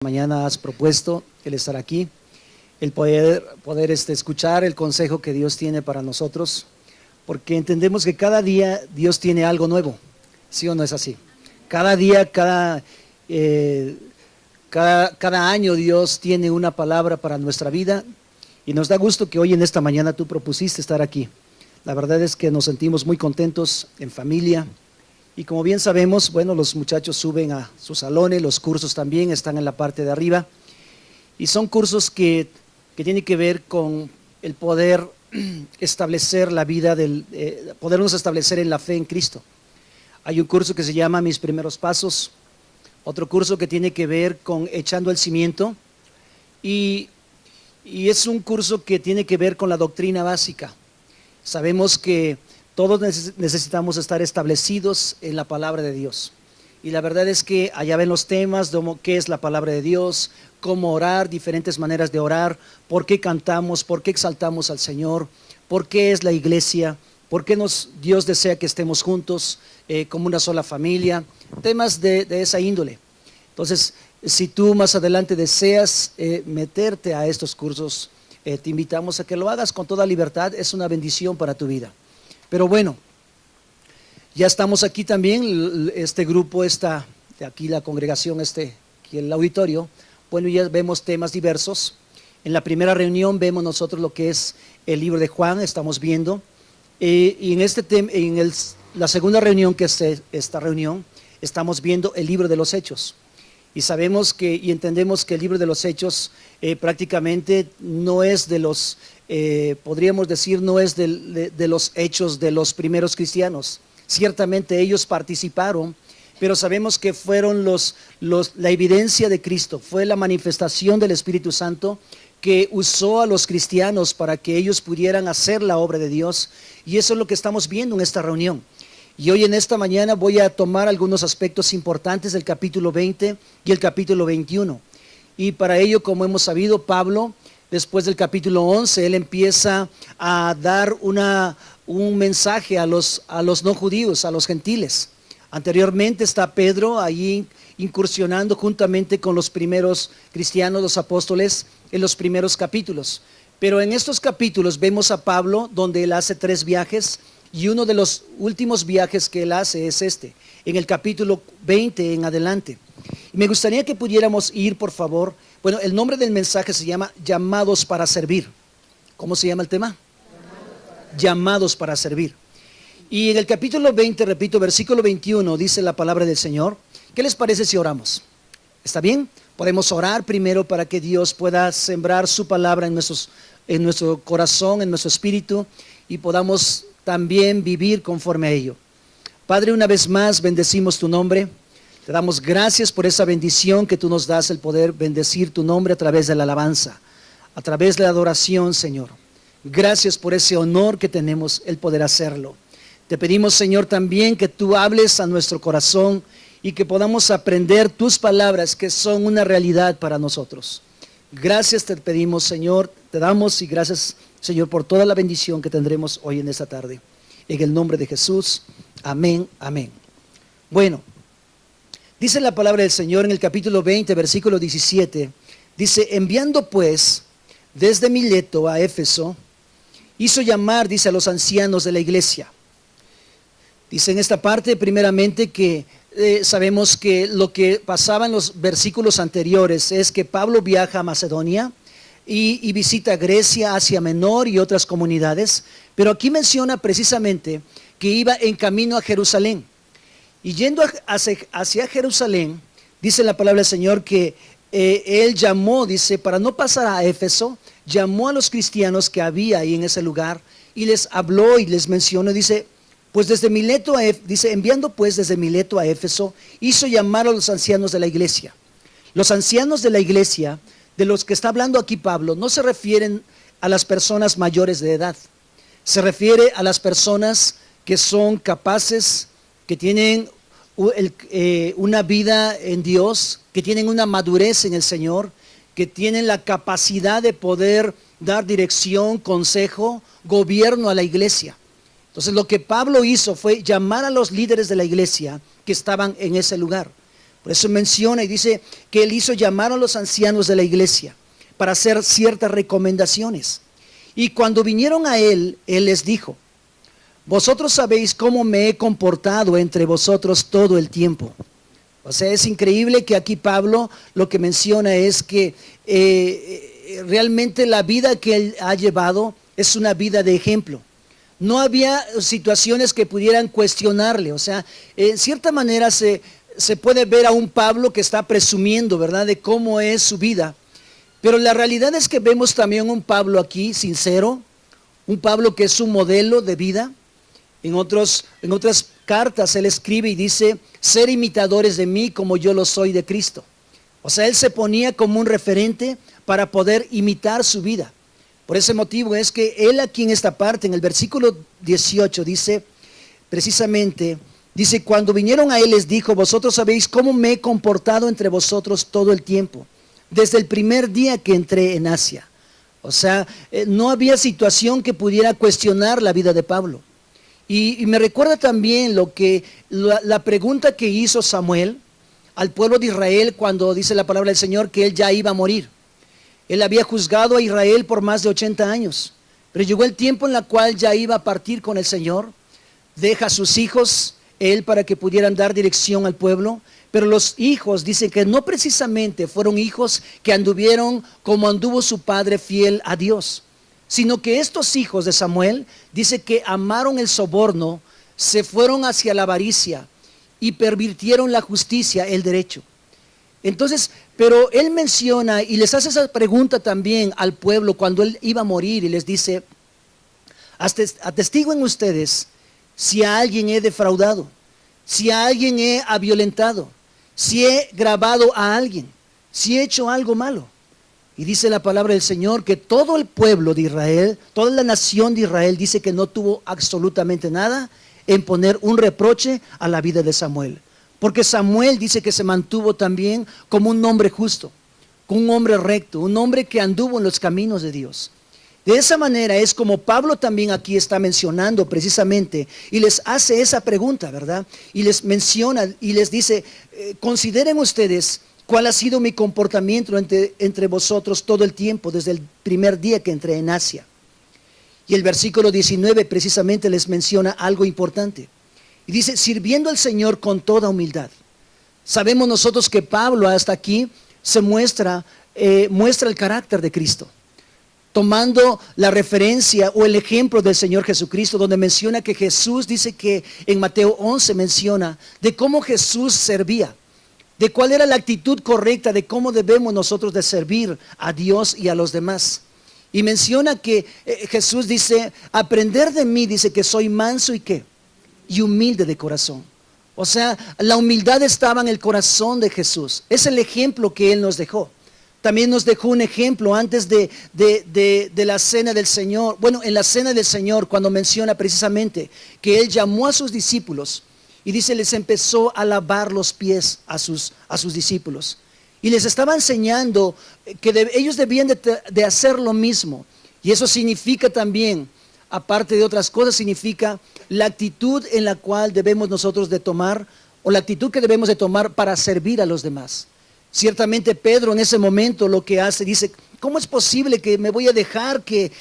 Mañana has propuesto el estar aquí, el poder escuchar el consejo que Dios tiene para nosotros, porque entendemos que cada día Dios tiene algo nuevo, ¿sí o no es así? Cada día, cada año Dios tiene una palabra para nuestra vida y nos da gusto que hoy en esta mañana tú propusiste estar aquí. La verdad es que nos sentimos muy contentos en familia. Y como bien sabemos, bueno, los muchachos suben a sus salones, los cursos también están en la parte de arriba. Y son cursos que tienen que ver con el poder establecer la vida, podernos establecer en la fe en Cristo. Hay un curso que se llama Mis Primeros Pasos, otro curso que tiene que ver con Echando el Cimiento. Y es un curso que tiene que ver con la doctrina básica. Sabemos que todos necesitamos estar establecidos en la palabra de Dios. Y la verdad es que allá ven los temas de qué es la palabra de Dios, cómo orar, diferentes maneras de orar, por qué cantamos, por qué exaltamos al Señor, por qué es la iglesia, por qué Dios desea que estemos juntos como una sola familia, temas de esa índole. Entonces, si tú más adelante deseas meterte a estos cursos, te invitamos a que lo hagas con toda libertad, es una bendición para tu vida. Pero bueno, ya estamos aquí también, este grupo está, aquí la congregación, aquí el auditorio, bueno, ya vemos temas diversos. En la primera reunión vemos nosotros lo que es el libro de Juan, estamos viendo, y en la segunda reunión, que es esta reunión, estamos viendo el libro de los Hechos. Y sabemos y entendemos que el libro de los Hechos prácticamente no es de los, podríamos decir, no es de los hechos de los primeros cristianos. Ciertamente ellos participaron, pero sabemos que fueron la evidencia de Cristo, fue la manifestación del Espíritu Santo que usó a los cristianos para que ellos pudieran hacer la obra de Dios. Y eso es lo que estamos viendo en esta reunión. Y hoy en esta mañana voy a tomar algunos aspectos importantes del capítulo 20 y el capítulo 21. Y para ello, como hemos sabido, Pablo, después del capítulo 11, él empieza a dar un mensaje a los no judíos, a los gentiles. Anteriormente está Pedro ahí incursionando juntamente con los primeros cristianos, los apóstoles, en los primeros capítulos. Pero en estos capítulos vemos a Pablo donde él hace 3 viajes. Y uno de los últimos viajes que él hace es en el capítulo 20 en adelante. Y me gustaría que pudiéramos ir, por favor. Bueno, el nombre del mensaje se llama Llamados para Servir. ¿Cómo se llama el tema? Llamados para servir. Y en el capítulo 20, repito, versículo 21, dice la palabra del Señor. ¿Qué les parece si oramos? ¿Está bien? Podemos orar primero para que Dios pueda sembrar su palabra en nuestro corazón, en nuestro espíritu, y podamos también vivir conforme a ello. Padre, una vez más bendecimos tu nombre, te damos gracias por esa bendición que tú nos das, el poder bendecir tu nombre a través de la alabanza, a través de la adoración, Señor. Gracias por ese honor que tenemos, el poder hacerlo. Te pedimos, Señor, también que tú hables a nuestro corazón y que podamos aprender tus palabras que son una realidad para nosotros. Gracias te pedimos, Señor, te damos y gracias, Señor, por toda la bendición que tendremos hoy en esta tarde. En el nombre de Jesús, amén, amén. Bueno, dice la palabra del Señor en el capítulo 20, versículo 17, dice, enviando pues desde Mileto a Éfeso, hizo llamar, dice, a los ancianos de la iglesia. Dice en esta parte, primeramente, que sabemos que lo que pasaba en los versículos anteriores es que Pablo viaja a Macedonia, y visita Grecia, Asia Menor y otras comunidades, pero aquí menciona precisamente que iba en camino a Jerusalén. Y yendo hacia Jerusalén, dice la palabra del Señor que él llamó, dice, para no pasar a Éfeso, llamó a los cristianos que había ahí en ese lugar y les habló y les mencionó, dice, pues desde Mileto enviando pues desde Mileto a Éfeso, hizo llamar a los ancianos de la iglesia. Los ancianos de la iglesia, de los que está hablando aquí Pablo, no se refieren a las personas mayores de edad. Se refiere a las personas que son capaces, que tienen una vida en Dios, que tienen una madurez en el Señor, que tienen la capacidad de poder dar dirección, consejo, gobierno a la iglesia. Entonces lo que Pablo hizo fue llamar a los líderes de la iglesia que estaban en ese lugar. Por eso menciona y dice que él hizo llamar a los ancianos de la iglesia para hacer ciertas recomendaciones. Y cuando vinieron a él, él les dijo: vosotros sabéis cómo me he comportado entre vosotros todo el tiempo. O sea, es increíble que aquí Pablo lo que menciona es que realmente la vida que él ha llevado es una vida de ejemplo. No había situaciones que pudieran cuestionarle. O sea, en cierta manera se puede ver a un Pablo que está presumiendo, ¿verdad?, de cómo es su vida. Pero la realidad es que vemos también un Pablo aquí sincero, un Pablo que es un modelo de vida. En otras cartas él escribe y dice: ser imitadores de mí como yo lo soy de Cristo. O sea, él se ponía como un referente para poder imitar su vida. Por ese motivo es que él aquí en esta parte, en el versículo 18, dice precisamente, dice: cuando vinieron a él les dijo: vosotros sabéis cómo me he comportado entre vosotros todo el tiempo, desde el primer día que entré en Asia. O sea, no había situación que pudiera cuestionar la vida de Pablo. Y me recuerda también la pregunta que hizo Samuel al pueblo de Israel cuando dice la palabra del Señor que él ya iba a morir. Él había juzgado a Israel por más de 80 años, pero llegó el tiempo en el cual ya iba a partir con el Señor. Deja a sus hijos él para que pudieran dar dirección al pueblo, pero los hijos dicen que no precisamente fueron hijos que anduvieron como anduvo su padre fiel a Dios, sino que estos hijos de Samuel, dice que amaron el soborno, se fueron hacia la avaricia y pervirtieron la justicia, el derecho. Entonces, pero él menciona y les hace esa pregunta también al pueblo cuando él iba a morir y les dice: atestiguen ustedes si a alguien he defraudado, si a alguien he violentado, si he grabado a alguien, si he hecho algo malo. Y dice la palabra del Señor que todo el pueblo de Israel, toda la nación de Israel, dice que no tuvo absolutamente nada en poner un reproche a la vida de Samuel. Porque Samuel dice que se mantuvo también como un hombre justo, como un hombre recto, un hombre que anduvo en los caminos de Dios. De esa manera es como Pablo también aquí está mencionando precisamente y les hace esa pregunta, ¿verdad? Y les menciona y les dice: consideren ustedes cuál ha sido mi comportamiento entre vosotros todo el tiempo, desde el primer día que entré en Asia. Y el versículo 19 precisamente les menciona algo importante. Y dice: sirviendo al Señor con toda humildad. Sabemos nosotros que Pablo hasta aquí se muestra el carácter de Cristo, tomando la referencia o el ejemplo del Señor Jesucristo, donde menciona que Jesús, dice que en Mateo 11 menciona de cómo Jesús servía, de cuál era la actitud correcta, de cómo debemos nosotros de servir a Dios y a los demás. Y menciona que Jesús dice: aprender de mí, dice que soy manso y ¿qué? Y humilde de corazón. O sea, la humildad estaba en el corazón de Jesús. Es el ejemplo que Él nos dejó. También nos dejó un ejemplo antes de la cena del Señor. Bueno, en la cena del Señor, cuando menciona precisamente que Él llamó a sus discípulos y dice, les empezó a lavar los pies a sus discípulos. Y les estaba enseñando que ellos debían de hacer lo mismo. Y eso significa también, aparte de otras cosas, significa la actitud en la cual debemos nosotros de tomar, o la actitud que debemos de tomar para servir a los demás. Ciertamente Pedro en ese momento lo que hace, dice, ¿cómo es posible que me voy a dejar que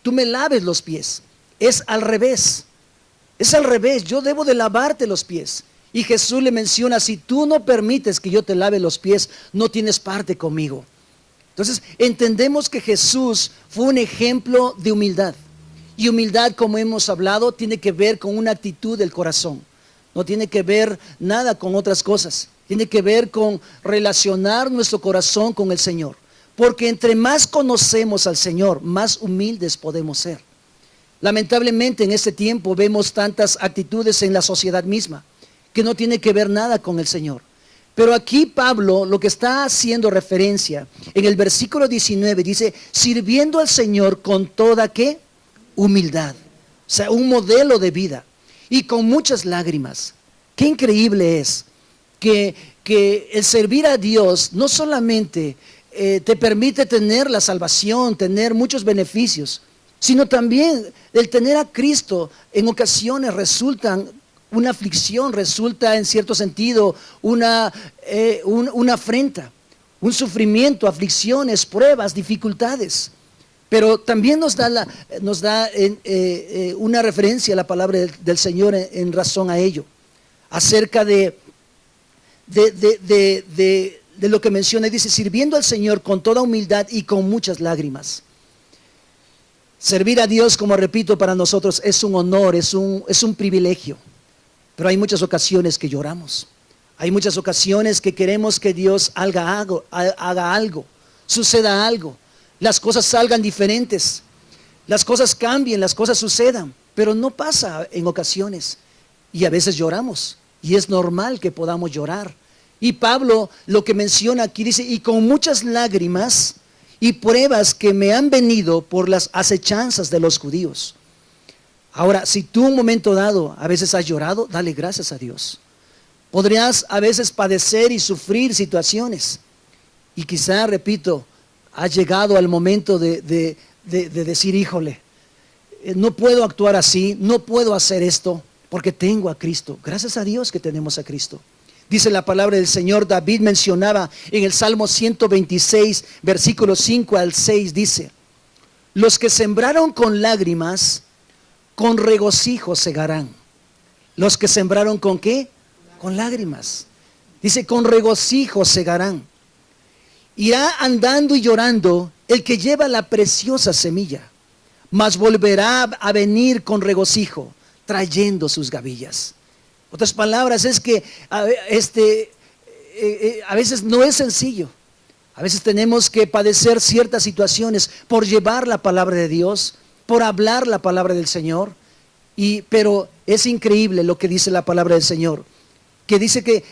tú me laves los pies? Es al revés, yo debo de lavarte los pies. Y Jesús le menciona, si tú no permites que yo te lave los pies, no tienes parte conmigo. Entonces entendemos que Jesús fue un ejemplo de humildad. Y humildad, como hemos hablado, tiene que ver con una actitud del corazón. No tiene que ver nada con otras cosas. Tiene que ver con relacionar nuestro corazón con el Señor. Porque entre más conocemos al Señor, más humildes podemos ser. Lamentablemente en este tiempo vemos tantas actitudes en la sociedad misma que no tiene que ver nada con el Señor. Pero aquí Pablo lo que está haciendo referencia en el versículo 19 dice, sirviendo al Señor con toda ¿qué? Humildad. O sea, un modelo de vida y con muchas lágrimas. Qué increíble es que el servir a Dios no solamente te permite tener la salvación, tener muchos beneficios, sino también el tener a Cristo en ocasiones resultan una aflicción, resulta en cierto sentido una afrenta, un sufrimiento, aflicciones, pruebas, dificultades. Pero también nos da una referencia a la palabra del Señor en razón a ello, acerca de lo que menciona. Dice, sirviendo al Señor con toda humildad y con muchas lágrimas. Servir a Dios, como repito, para nosotros es un honor, es un privilegio. Pero hay muchas ocasiones que lloramos. Hay muchas ocasiones que queremos que Dios haga algo, suceda algo. Las cosas salgan diferentes, las cosas cambien, las cosas sucedan, pero no pasa en ocasiones. Y a veces lloramos, y es normal que podamos llorar. Y Pablo lo que menciona aquí dice, y con muchas lágrimas y pruebas que me han venido por las acechanzas de los judíos. Ahora, si tú un momento dado a veces has llorado, dale gracias a Dios. Podrías a veces padecer y sufrir situaciones. Y quizá, repito, has llegado al momento de decir, híjole, no puedo actuar así, no puedo hacer esto, porque tengo a Cristo. Gracias a Dios que tenemos a Cristo. Dice la palabra del Señor, David mencionaba en el Salmo 126, versículos 5 al 6, dice, los que sembraron con lágrimas, con regocijo segarán. Los que sembraron ¿con qué? Con lágrimas. Dice, con regocijo segarán. Irá andando y llorando el que lleva la preciosa semilla, mas volverá a venir con regocijo, trayendo sus gavillas. Otras palabras es que a veces no es sencillo. A veces tenemos que padecer ciertas situaciones por llevar la palabra de Dios, por hablar la palabra del Señor. Pero es increíble lo que dice la palabra del Señor, que dice que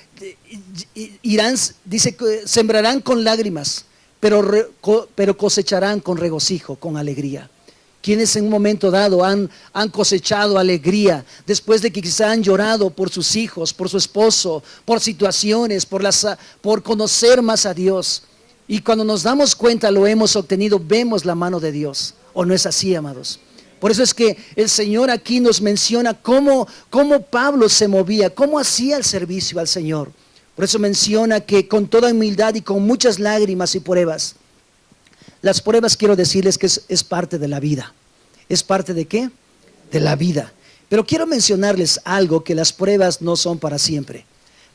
sembrarán con lágrimas, pero cosecharán con regocijo, con alegría. Quienes en un momento dado han cosechado alegría después de que quizá han llorado por sus hijos, por su esposo, por situaciones, por conocer más a Dios. Y cuando nos damos cuenta lo hemos obtenido, vemos la mano de Dios. ¿O no es así, amados? Por eso es que el Señor aquí nos menciona cómo Pablo se movía, cómo hacía el servicio al Señor. Por eso menciona que con toda humildad y con muchas lágrimas y pruebas. Las pruebas, quiero decirles que es parte de la vida. ¿Es parte de qué? De la vida. Pero quiero mencionarles algo, que las pruebas no son para siempre.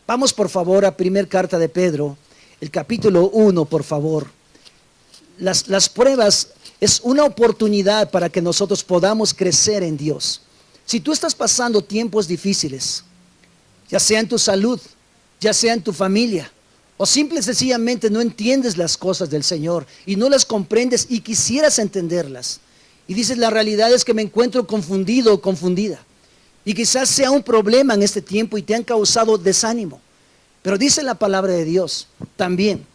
Vamos por favor a primera carta de Pedro, el capítulo 1, por favor. Las pruebas es una oportunidad para que nosotros podamos crecer en Dios. Si tú estás pasando tiempos difíciles, ya sea en tu salud, ya sea en tu familia, o simple y sencillamente no entiendes las cosas del Señor y no las comprendes y quisieras entenderlas, y dices, la realidad es que me encuentro confundido o confundida, y quizás sea un problema en este tiempo y te han causado desánimo. Pero dice la palabra de Dios también,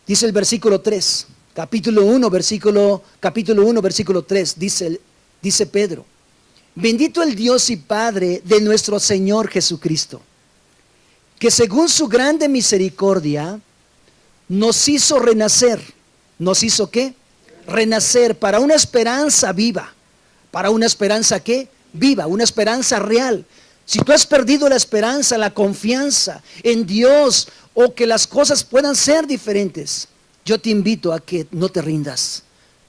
dice el versículo 3, capítulo 1, versículo 3, dice Pedro, bendito el Dios y Padre de nuestro Señor Jesucristo, que según su grande misericordia nos hizo renacer. ¿Nos hizo qué? Renacer para una esperanza viva. ¿Para una esperanza qué? Viva, una esperanza real. Si tú has perdido la esperanza, la confianza en Dios, o que las cosas puedan ser diferentes, yo te invito a que no te rindas.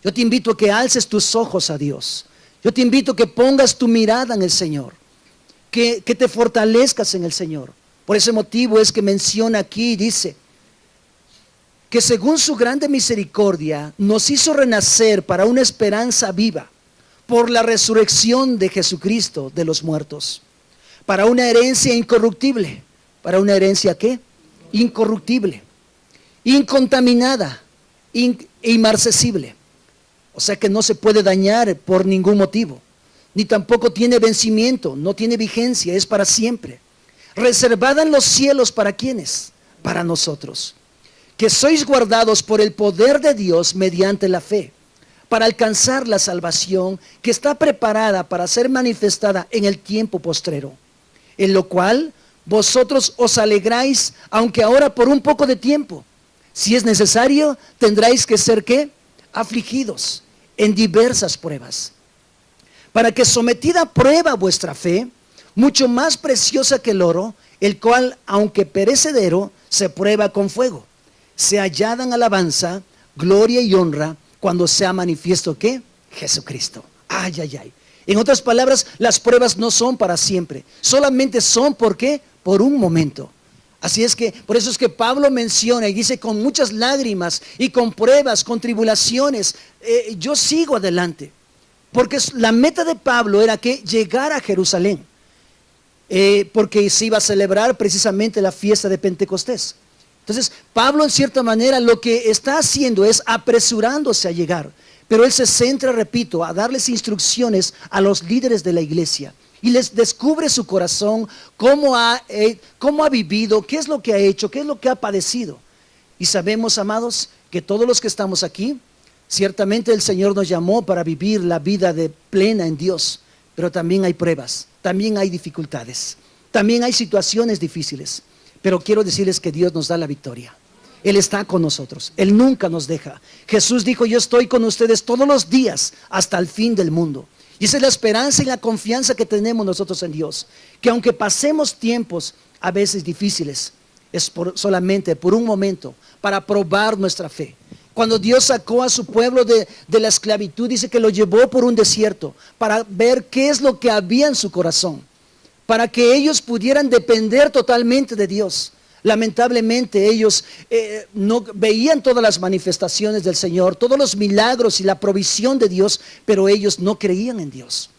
Yo te invito a que alces tus ojos a Dios. Yo te invito a que pongas tu mirada en el Señor, que te fortalezcas en el Señor. Por ese motivo es que menciona aquí y dice que según su grande misericordia nos hizo renacer para una esperanza viva por la resurrección de Jesucristo de los muertos, para una herencia incorruptible. ¿Para una herencia qué? Incorruptible, incontaminada, inmarcesible. O sea que no se puede dañar por ningún motivo, ni tampoco tiene vencimiento, no tiene vigencia, es para siempre. Reservada en los cielos, ¿para quiénes? Para nosotros, que sois guardados por el poder de Dios mediante la fe, para alcanzar la salvación que está preparada para ser manifestada en el tiempo postrero, en lo cual vosotros os alegráis, aunque ahora por un poco de tiempo, si es necesario, tendráis que ser ¿qué? Afligidos en diversas pruebas, para que sometida a prueba vuestra fe, mucho más preciosa que el oro, el cual, aunque perecedero, se prueba con fuego. Se añadan alabanza, gloria y honra cuando sea manifiesto, ¿qué? Jesucristo. Ay, ay, ay. En otras palabras, las pruebas no son para siempre. Solamente son, ¿por qué? Por un momento. Así es que, por eso es que Pablo menciona y dice, con muchas lágrimas y con pruebas, con tribulaciones, yo sigo adelante. Porque la meta de Pablo era que llegar a Jerusalén. Porque se iba a celebrar precisamente la fiesta de Pentecostés. Entonces, Pablo en cierta manera lo que está haciendo es apresurándose a llegar. Pero él se centra, repito, a darles instrucciones a los líderes de la iglesia. Y les descubre su corazón, cómo ha vivido, qué es lo que ha hecho, qué es lo que ha padecido. Y sabemos, amados, que todos los que estamos aquí, ciertamente el Señor nos llamó para vivir la vida de plena en Dios. Pero también hay pruebas, también hay dificultades, también hay situaciones difíciles. Pero quiero decirles que Dios nos da la victoria. Él está con nosotros, Él nunca nos deja. Jesús dijo, yo estoy con ustedes todos los días hasta el fin del mundo. Y esa es la esperanza y la confianza que tenemos nosotros en Dios. Que aunque pasemos tiempos a veces difíciles, es solamente por un momento para probar nuestra fe. Cuando Dios sacó a su pueblo de la esclavitud, dice que lo llevó por un desierto para ver qué es lo que había en su corazón, para que ellos pudieran depender totalmente de Dios. Lamentablemente ellos no veían todas las manifestaciones del Señor, todos los milagros y la provisión de Dios, pero ellos no creían en Dios.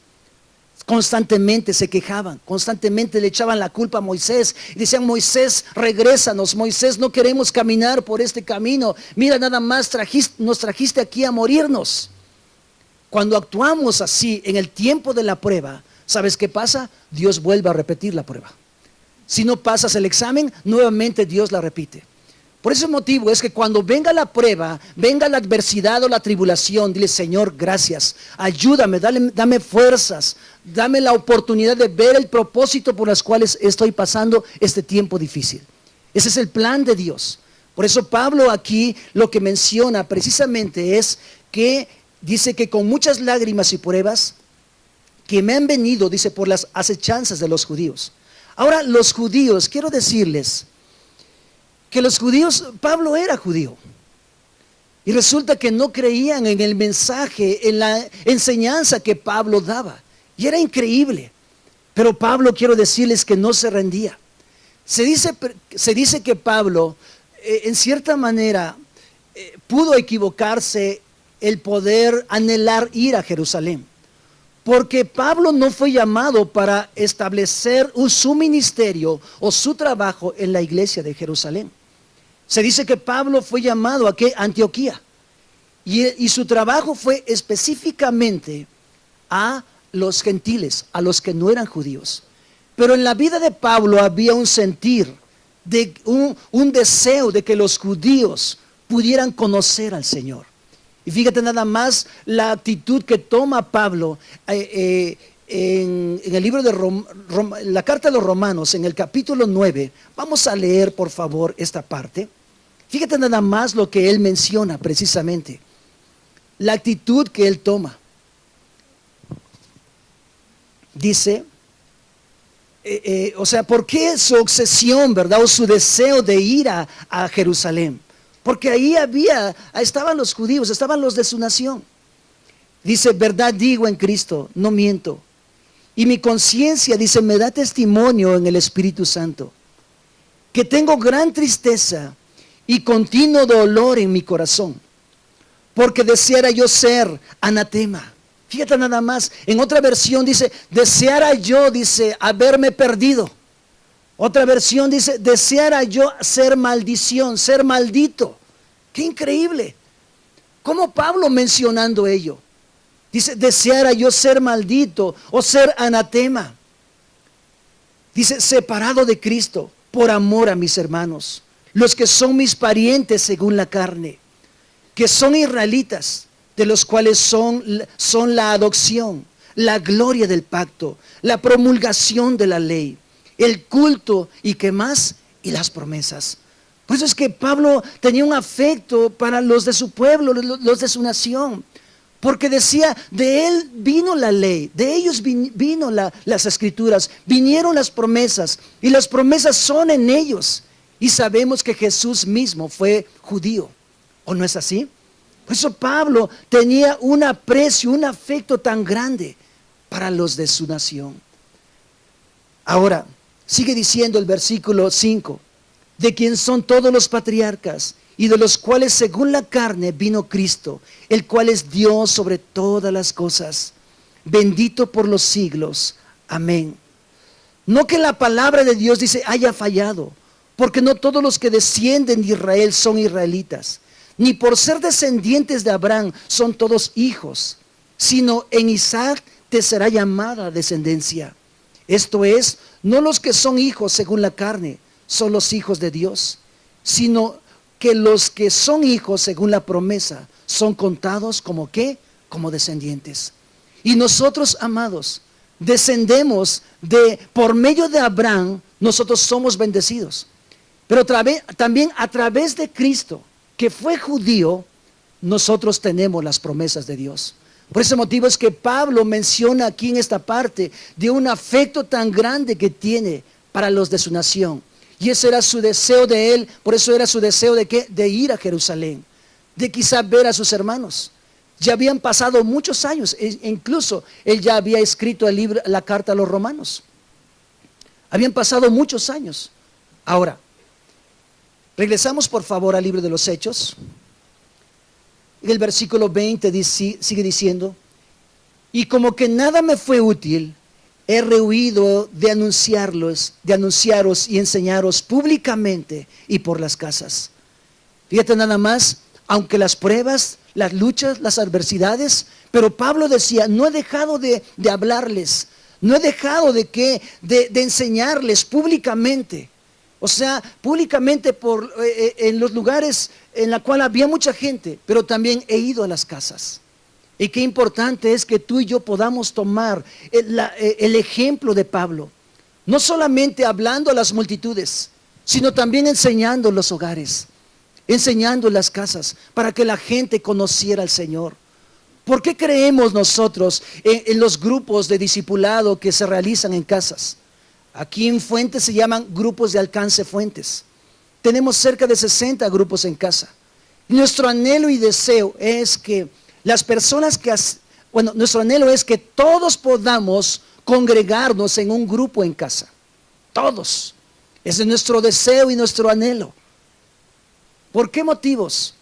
Constantemente se quejaban, constantemente le echaban la culpa a Moisés y decían, Moisés, regrésanos, Moisés, no queremos caminar por este camino, mira, nada más nos trajiste aquí a morirnos. Cuando actuamos así en el tiempo de la prueba, ¿sabes qué pasa? Dios vuelve a repetir la prueba. Si no pasas el examen, nuevamente Dios la repite. Por ese motivo es que cuando venga la prueba, venga la adversidad o la tribulación, dile, Señor, gracias, ayúdame, dame fuerzas, dame la oportunidad de ver el propósito por los cuales estoy pasando este tiempo difícil. Ese es el plan de Dios. Por eso Pablo aquí lo que menciona precisamente es que dice que con muchas lágrimas y pruebas que me han venido, dice, por las acechanzas de los judíos. Ahora, los judíos, quiero decirles que los judíos, Pablo era judío. Y resulta que no creían en el mensaje, en la enseñanza que Pablo daba. Y era increíble. Pero Pablo, quiero decirles que no se rendía. Se dice que Pablo, en cierta manera, pudo equivocarse el poder anhelar ir a Jerusalén. Porque Pablo no fue llamado para establecer su ministerio o su trabajo en la iglesia de Jerusalén. Se dice que Pablo fue llamado a Antioquía. Y su trabajo fue específicamente a los gentiles, a los que no eran judíos. Pero en la vida de Pablo había un sentir, un deseo de que los judíos pudieran conocer al Señor. Y fíjate nada más la actitud que toma Pablo en el libro de la carta de los Romanos, en el capítulo 9. Vamos a leer, por favor, esta parte. Fíjate nada más lo que él menciona precisamente. La actitud que él toma. Dice, ¿por qué su obsesión, verdad? O su deseo de ir a Jerusalén. Porque ahí estaban los judíos, estaban los de su nación. Dice, verdad digo en Cristo, no miento. Y mi conciencia, dice, me da testimonio en el Espíritu Santo, que tengo gran tristeza y continuo dolor en mi corazón, porque deseara yo ser anatema. Fíjate nada más, en otra versión dice, deseara yo, dice, haberme perdido. Otra versión dice, deseara yo ser maldición, ser maldito. ¡Qué increíble! ¿Cómo Pablo mencionando ello? Dice, deseara yo ser maldito o ser anatema. Dice, separado de Cristo por amor a mis hermanos, los que son mis parientes según la carne, que son israelitas, de los cuales son la adopción, la gloria del pacto, la promulgación de la ley, el culto y qué más, y las promesas. Por eso es que Pablo tenía un afecto para los de su pueblo, los de su nación. Porque decía, de Él vino la ley, de ellos vino las escrituras, vinieron las promesas, y las promesas son en ellos. Y sabemos que Jesús mismo fue judío, ¿o no es así? Por eso Pablo tenía un aprecio, un afecto tan grande para los de su nación. Ahora, sigue diciendo el versículo 5, de quien son todos los patriarcas, y de los cuales según la carne vino Cristo, el cual es Dios sobre todas las cosas, bendito por los siglos. Amén. No que la palabra de Dios dice haya fallado, porque no todos los que descienden de Israel son israelitas, ni por ser descendientes de Abraham son todos hijos, sino en Isaac te será llamada descendencia. Esto es, no los que son hijos según la carne son los hijos de Dios, sino que los que son hijos según la promesa son contados como ¿qué? Como descendientes. Y nosotros, amados, descendemos por medio de Abraham, nosotros somos bendecidos. Pero también a través de Cristo, que fue judío, nosotros tenemos las promesas de Dios. Por ese motivo es que Pablo menciona aquí en esta parte de un afecto tan grande que tiene para los de su nación. Y ese era su deseo de él, por eso era su deseo de ¿qué? De ir a Jerusalén, de quizá ver a sus hermanos. Ya habían pasado muchos años, incluso él ya había escrito el libro, la carta a los romanos. Habían pasado muchos años. Ahora, regresamos por favor al libro de los Hechos. En el versículo 20 sigue diciendo, y como que nada me fue útil, he rehuido de anunciaros y enseñaros públicamente y por las casas. Fíjate nada más, aunque las pruebas, las luchas, las adversidades, pero Pablo decía, no he dejado de hablarles, no he dejado de enseñarles públicamente. O sea, públicamente en los lugares en los cuales había mucha gente, pero también he ido a las casas. Y qué importante es que tú y yo podamos tomar el ejemplo de Pablo. No solamente hablando a las multitudes, sino también enseñando en los hogares, enseñando en las casas, para que la gente conociera al Señor. ¿Por qué creemos nosotros en los grupos de discipulado que se realizan en casas? Aquí en Fuentes se llaman grupos de alcance Fuentes. Tenemos cerca de 60 grupos en casa. Nuestro anhelo y deseo es que las personas nuestro anhelo es que todos podamos congregarnos en un grupo en casa. Todos. Ese es nuestro deseo y nuestro anhelo. ¿Por qué motivos?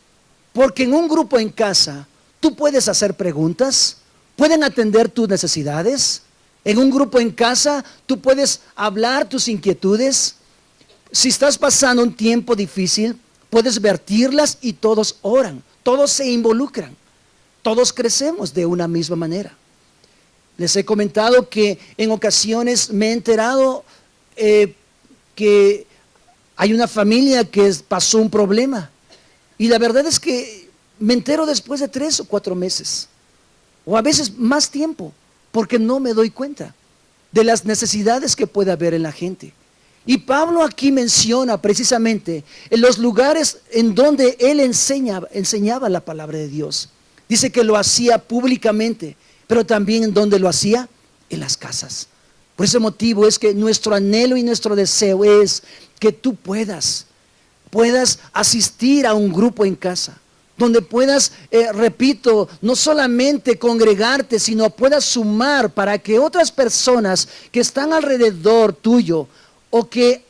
Porque en un grupo en casa tú puedes hacer preguntas, pueden atender tus necesidades. En un grupo en casa tú puedes hablar tus inquietudes. Si estás pasando un tiempo difícil, puedes vertirlas y todos oran, todos se involucran. Todos crecemos de una misma manera. Les he comentado que en ocasiones me he enterado que hay una familia que pasó un problema. Y la verdad es que me entero después de 3 o 4 meses. O a veces más tiempo. Porque no me doy cuenta de las necesidades que puede haber en la gente. Y Pablo aquí menciona precisamente en los lugares en donde él enseñaba la palabra de Dios. Dice que lo hacía públicamente, pero también en donde lo hacía, en las casas. Por ese motivo es que nuestro anhelo y nuestro deseo es que tú puedas asistir a un grupo en casa, donde puedas, repito, no solamente congregarte, sino puedas sumar para que otras personas que están alrededor tuyo, o que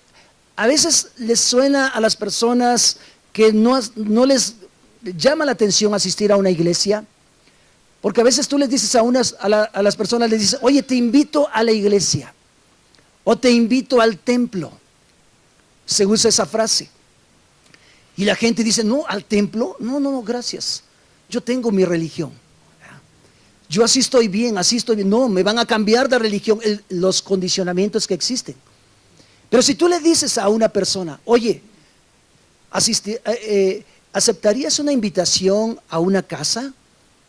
a veces les suena a las personas que no les llama la atención asistir a una iglesia, porque a veces tú les dices a las personas, les dices, oye, te invito a la iglesia, o te invito al templo, se usa esa frase, y la gente dice, no, al templo, no, gracias, yo tengo mi religión, yo así estoy bien, no, me van a cambiar de religión, los condicionamientos que existen. Pero si tú le dices a una persona, oye, ¿aceptarías una invitación a una casa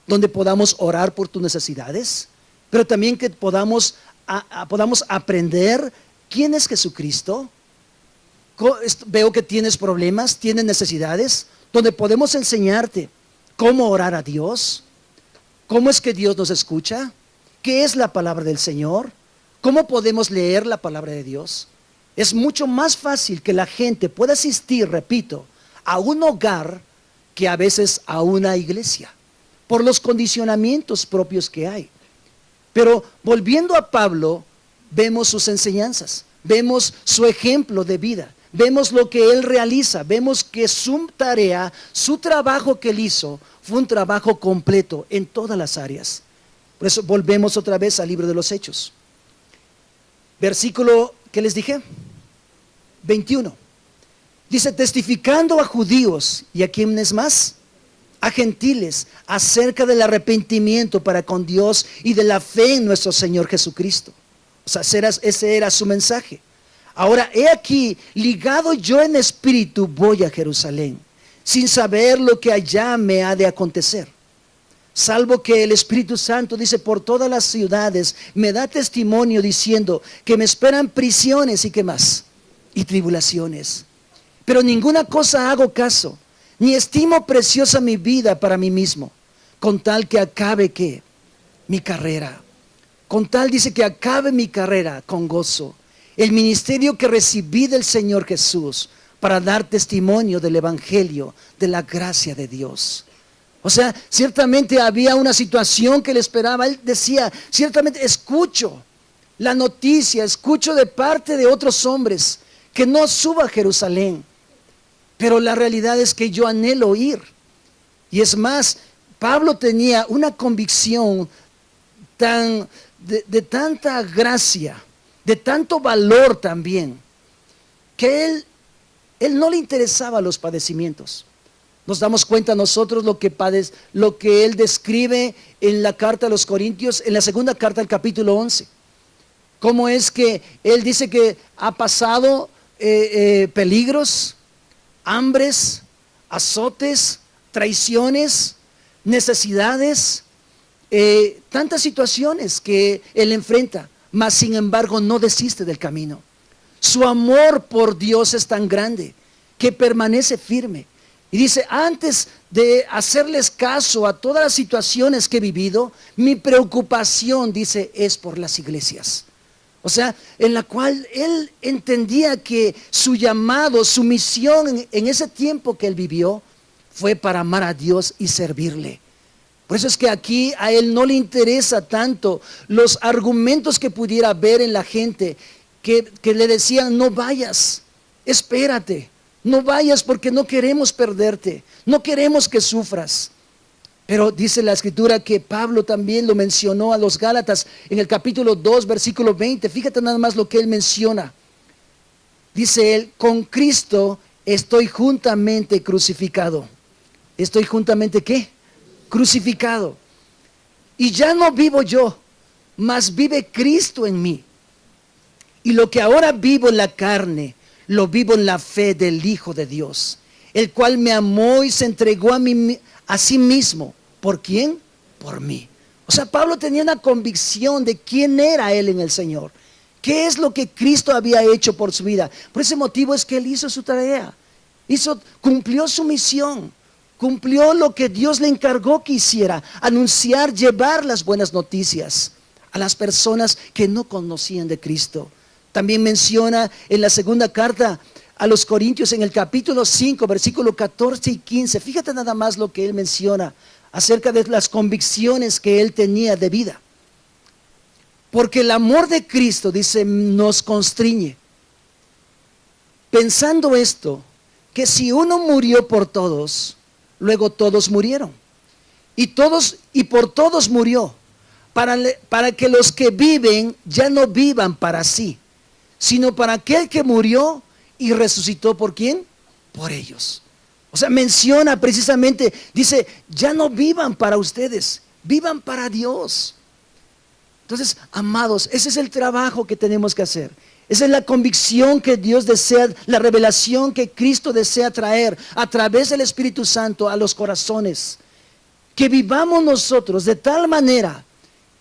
donde podamos orar por tus necesidades? Pero también que podamos aprender quién es Jesucristo. Veo que tienes problemas, tienes necesidades, donde podemos enseñarte cómo orar a Dios, ¿Cómo es que Dios nos escucha? ¿Qué es la palabra del Señor? ¿Cómo podemos leer la palabra de Dios? Es mucho más fácil que la gente pueda asistir, repito, a un hogar que a veces a una iglesia, por los condicionamientos propios que hay. Pero volviendo a Pablo, vemos sus enseñanzas, vemos su ejemplo de vida, vemos lo que él realiza, vemos que su tarea, su trabajo que él hizo, fue un trabajo completo en todas las áreas. Por eso volvemos otra vez al libro de los Hechos. Versículo, ¿qué les dije? 21. Dice, testificando a judíos, ¿y a quiénes más? A gentiles, acerca del arrepentimiento para con Dios y de la fe en nuestro Señor Jesucristo. O sea, ese era su mensaje. Ahora, he aquí, ligado yo en espíritu, voy a Jerusalén, sin saber lo que allá me ha de acontecer. Salvo que el Espíritu Santo, dice, por todas las ciudades, me da testimonio diciendo que me esperan prisiones y qué más, y tribulaciones. Pero ninguna cosa hago caso, ni estimo preciosa mi vida para mí mismo, con tal que acabe, ¿qué? Mi carrera. Con tal, dice, que acabe mi carrera con gozo. El ministerio que recibí del Señor Jesús para dar testimonio del Evangelio, de la gracia de Dios. O sea, ciertamente había una situación que le esperaba. Él decía, ciertamente escucho la noticia, escucho de parte de otros hombres que no suba a Jerusalén. Pero la realidad es que yo anhelo ir. Y es más, Pablo tenía una convicción de tanta gracia, de tanto valor también, que él no le interesaba los padecimientos. Nos damos cuenta nosotros lo que él describe en la carta a los Corintios, en la segunda carta del capítulo 11. Cómo es que él dice que ha pasado peligros, hambres, azotes, traiciones, necesidades, tantas situaciones que él enfrenta, mas sin embargo no desiste del camino. Su amor por Dios es tan grande que permanece firme. Y dice, antes de hacerles caso a todas las situaciones que he vivido, mi preocupación, dice, es por las iglesias. O sea, en la cual él entendía que su llamado, su misión en ese tiempo que él vivió, fue para amar a Dios y servirle. Por eso es que aquí a él no le interesa tanto los argumentos que pudiera haber en la gente que le decían, no vayas, espérate. No vayas porque no queremos perderte, no queremos que sufras. Pero dice la escritura que Pablo también lo mencionó a los Gálatas en el capítulo 2, versículo 20. Fíjate nada más lo que él menciona. Dice él, con Cristo estoy juntamente crucificado. ¿Estoy juntamente qué? Crucificado. Y ya no vivo yo, mas vive Cristo en mí. Y lo que ahora vivo en la carne, lo vivo en la fe del Hijo de Dios, el cual me amó y se entregó a sí mismo. ¿Por quién? Por mí. O sea, Pablo tenía una convicción de quién era él en el Señor. ¿Qué es lo que Cristo había hecho por su vida? Por ese motivo es que él hizo su tarea. Cumplió su misión. Cumplió lo que Dios le encargó que hiciera. Anunciar, llevar las buenas noticias a las personas que no conocían de Cristo. También menciona en la segunda carta a los Corintios, en el capítulo 5, versículo 14 y 15. Fíjate nada más lo que él menciona acerca de las convicciones que él tenía de vida. Porque el amor de Cristo, dice, nos constriñe. Pensando esto, que si uno murió por todos, luego todos murieron. Y por todos murió, para que los que viven ya no vivan para sí, sino para aquel que murió y resucitó. ¿Por quién? Por ellos. O sea, menciona precisamente, dice, ya no vivan para ustedes, vivan para Dios. Entonces, amados, ese es el trabajo que tenemos que hacer. Esa es la convicción que Dios desea, la revelación que Cristo desea traer a través del Espíritu Santo a los corazones. Que vivamos nosotros de tal manera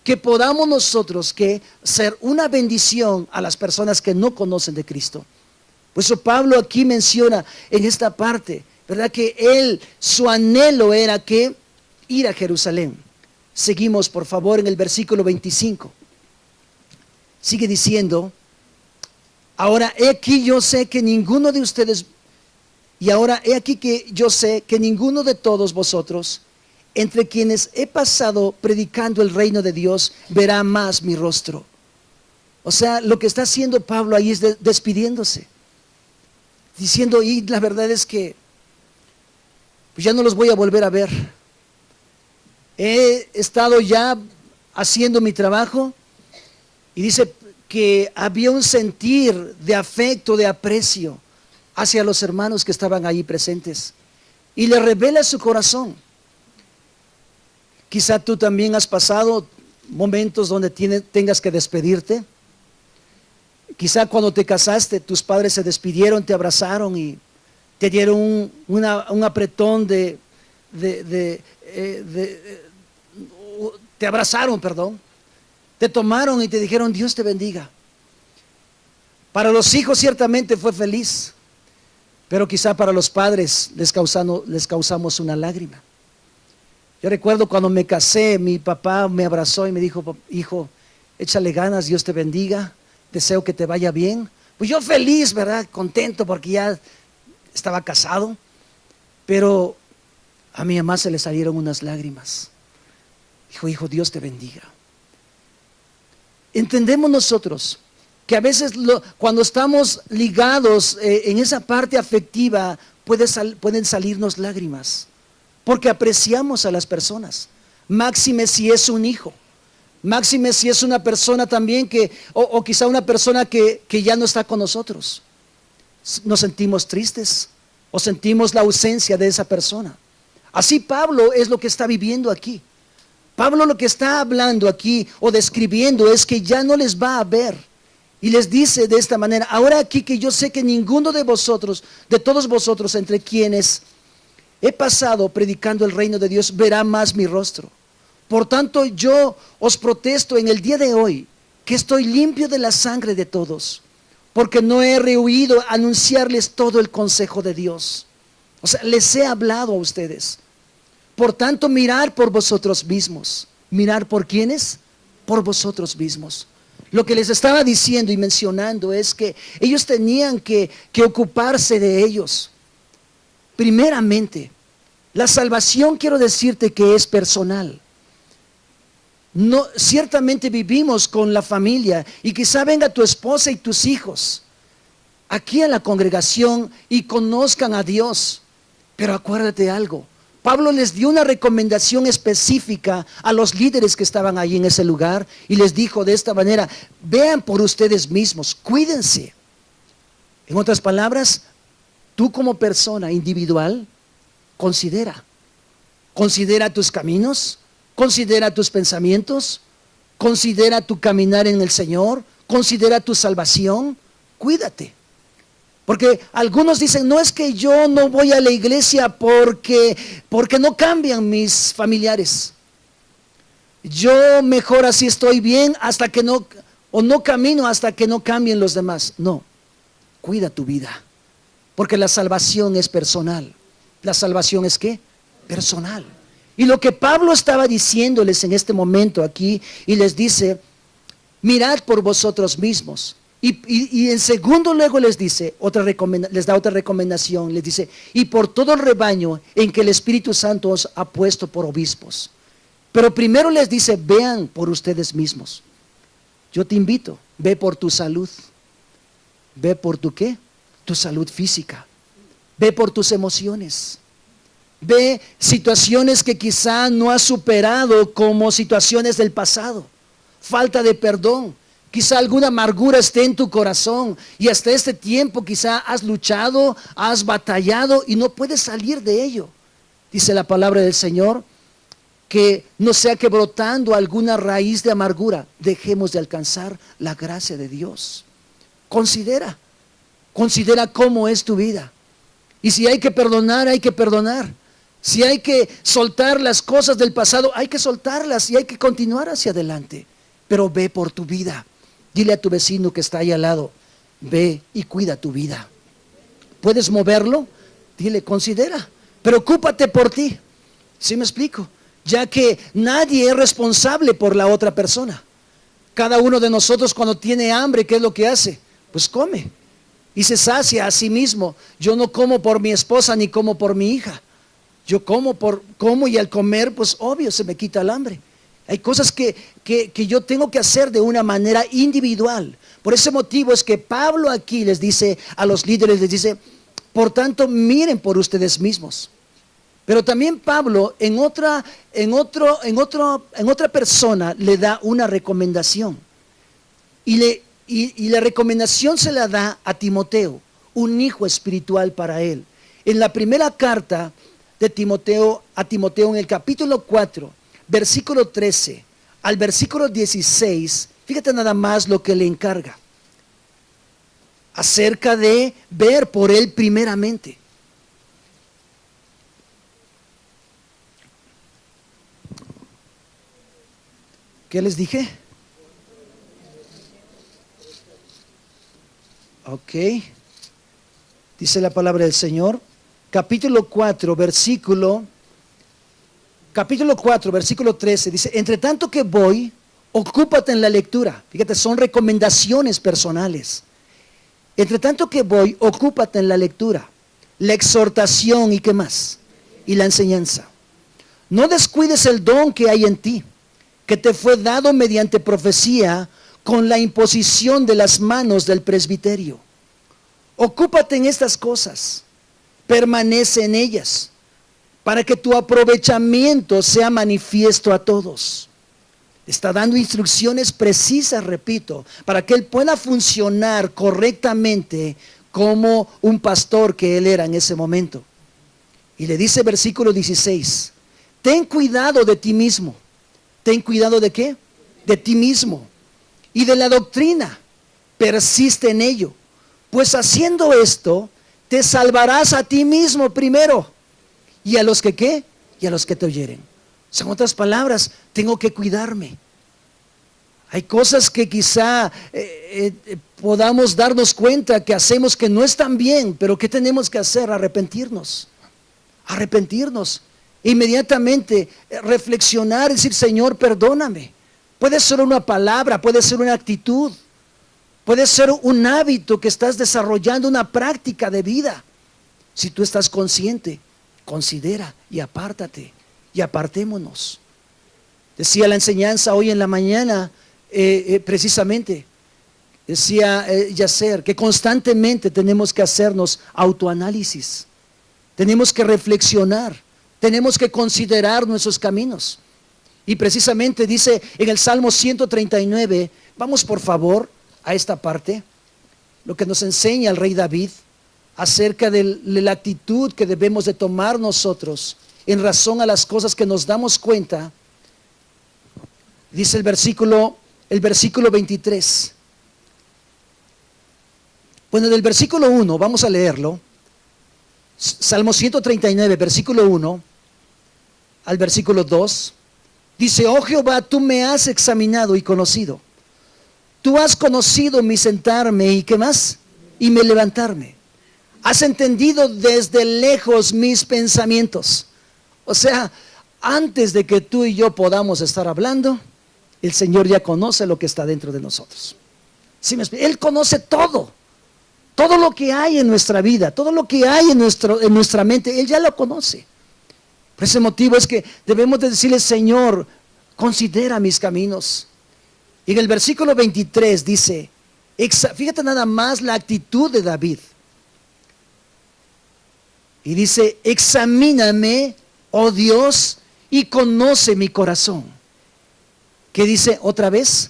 que podamos nosotros que ser una bendición a las personas que no conocen de Cristo. Por eso Pablo aquí menciona en esta parte, ¿verdad? Que su anhelo era que ir a Jerusalén. Seguimos, por favor, en el versículo 25. Sigue diciendo: ahora he aquí yo sé que ninguno de ustedes, y ahora he aquí que yo sé que ninguno de todos vosotros, entre quienes he pasado predicando el reino de Dios, verá más mi rostro. O sea, lo que está haciendo Pablo ahí es despidiéndose, diciendo: y la verdad es que pues ya no los voy a volver a ver. He estado ya haciendo mi trabajo. Y dice que había un sentir de afecto, de aprecio hacia los hermanos que estaban ahí presentes. Y le revela su corazón. Quizá tú también has pasado momentos donde tengas que despedirte. Quizá cuando te casaste, tus padres se despidieron, te abrazaron y te dieron un apretón te abrazaron, perdón. Te tomaron y te dijeron: Dios te bendiga. Para los hijos ciertamente fue feliz, pero quizá para los padres les causamos una lágrima. Yo recuerdo cuando me casé, mi papá me abrazó y me dijo: hijo, échale ganas, Dios te bendiga, deseo que te vaya bien. Pues yo feliz, ¿verdad? Contento porque ya estaba casado, pero a mi mamá se le salieron unas lágrimas. Dijo: hijo, Dios te bendiga. Entendemos nosotros que a veces cuando estamos ligados en esa parte afectiva pueden salirnos lágrimas, porque apreciamos a las personas. Máxime si es un hijo, máxime si es una persona también o quizá una persona que ya no está con nosotros. Nos sentimos tristes o sentimos la ausencia de esa persona. Así Pablo es lo que está viviendo aquí. Pablo lo que está hablando aquí o describiendo es que ya no les va a ver. Y les dice de esta manera: ahora aquí que yo sé que ninguno de vosotros, de todos vosotros entre quienes he pasado predicando el reino de Dios, verá más mi rostro. Por tanto, yo os protesto en el día de hoy que estoy limpio de la sangre de todos, porque no he rehuido anunciarles todo el consejo de Dios. O sea, les he hablado a ustedes. Por tanto, mirar por vosotros mismos. ¿Mirar por quiénes? Por vosotros mismos. Lo que les estaba diciendo y mencionando es que ellos tenían que ocuparse de ellos. Primeramente, la salvación, quiero decirte que es personal. No, ciertamente vivimos con la familia y quizá venga tu esposa y tus hijos aquí a la congregación y conozcan a Dios. Pero acuérdate algo. Pablo les dio una recomendación específica a los líderes que estaban ahí en ese lugar y les dijo de esta manera: vean por ustedes mismos, cuídense. En otras palabras, tú como persona individual, considera tus caminos, considera tus pensamientos, considera tu caminar en el Señor, considera tu salvación, cuídate. Porque algunos dicen: no, es que yo no voy a la iglesia porque no cambian mis familiares. Yo mejor así estoy bien hasta que no camino hasta que no cambien los demás. No, cuida tu vida, porque la salvación es personal. ¿La salvación es qué? Personal. Y lo que Pablo estaba diciéndoles en este momento aquí, y les dice: mirad por vosotros mismos. Y en segundo luego les dice, les da otra recomendación, les dice: y por todo el rebaño en que el Espíritu Santo os ha puesto por obispos. Pero primero les dice: vean por ustedes mismos. Yo te invito, ve por tu salud. Ve por tu ¿qué? Tu salud física. Ve por tus emociones. Ve situaciones que quizá no has superado como situaciones del pasado. Falta de perdón. Quizá alguna amargura esté en tu corazón y hasta este tiempo quizá has luchado, has batallado y no puedes salir de ello. Dice la palabra del Señor que no sea que brotando alguna raíz de amargura dejemos de alcanzar la gracia de Dios. Considera cómo es tu vida. Y si hay que perdonar, hay que perdonar. Si hay que soltar las cosas del pasado, hay que soltarlas y hay que continuar hacia adelante. Pero ve por tu vida. Dile a tu vecino que está ahí al lado: ve y cuida tu vida. ¿Puedes moverlo? Dile: considera, preocúpate por ti. ¿Sí me explico? ya que nadie es responsable por la otra persona. Cada uno de nosotros cuando tiene hambre, ¿qué es lo que hace? Pues come y se sacia a sí mismo. Yo no como por mi esposa ni como por mi hija. Yo como y al comer, pues obvio, se me quita el hambre. Hay cosas que yo tengo que hacer de una manera individual. Por ese motivo es que Pablo aquí les dice a los líderes, les dice, por tanto, miren por ustedes mismos. Pero también Pablo en otra persona le da una recomendación. Y la recomendación se la da a Timoteo, un hijo espiritual para él. En la primera carta de Timoteo a Timoteo, en el capítulo 4, versículo 13 al versículo 16, fíjate nada más lo que le encarga. Acerca de ver por él primeramente. ¿Qué les dije? Ok. Dice la palabra del Señor. Capítulo 4, versículo 13. Dice, entre tanto que voy, ocúpate en la lectura. Fíjate, son recomendaciones personales. Entre tanto que voy, ocúpate en la lectura, la exhortación y qué más, y la enseñanza. No descuides el don que hay en ti, que te fue dado mediante profecía con la imposición de las manos del presbiterio. Ocúpate en estas cosas, permanece en ellas, para que tu aprovechamiento sea manifiesto a todos. Está dando instrucciones precisas, repito, para que él pueda funcionar correctamente como un pastor que él era en ese momento. Y le dice versículo 16, ten cuidado de ti mismo. ¿Ten cuidado de qué? De ti mismo. Y de la doctrina, persiste en ello. Pues haciendo esto, te salvarás a ti mismo primero. ¿Y a los que qué? Y a los que te oyeren. En otras palabras, tengo que cuidarme. Hay cosas que quizá podamos darnos cuenta que hacemos que no están bien, pero ¿qué tenemos que hacer? Arrepentirnos. Arrepentirnos. Inmediatamente reflexionar y decir, Señor, perdóname. Puede ser una palabra, puede ser una actitud, puede ser un hábito que estás desarrollando, una práctica de vida. Si tú estás consciente, considera y apártate y apartémonos. Decía la enseñanza hoy en la mañana, precisamente, decía Yasser, que constantemente tenemos que hacernos autoanálisis, tenemos que reflexionar, tenemos que considerar nuestros caminos. Y precisamente dice en el Salmo 139, vamos por favor a esta parte, lo que nos enseña el rey David acerca de la actitud que debemos de tomar nosotros en razón a las cosas que nos damos cuenta. Dice el versículo 23. Bueno, del versículo 1, vamos a leerlo. Salmo 139, versículo 1 al versículo 2. Dice, oh Jehová, tú me has examinado y conocido. Tú has conocido mi sentarme y qué más, y mi levantarme. Has entendido desde lejos mis pensamientos. O sea, antes de que tú y yo podamos estar hablando, el Señor ya conoce lo que está dentro de nosotros. ¿Sí me explico? Él conoce todo lo que hay en nuestra vida, todo lo que hay en nuestra mente, Él ya lo conoce. Por ese motivo es que debemos de decirle, Señor, considera mis caminos. Y en el versículo 23 dice, fíjate nada más la actitud de David. Y dice, examíname, oh Dios, y conoce mi corazón. ¿Qué dice otra vez?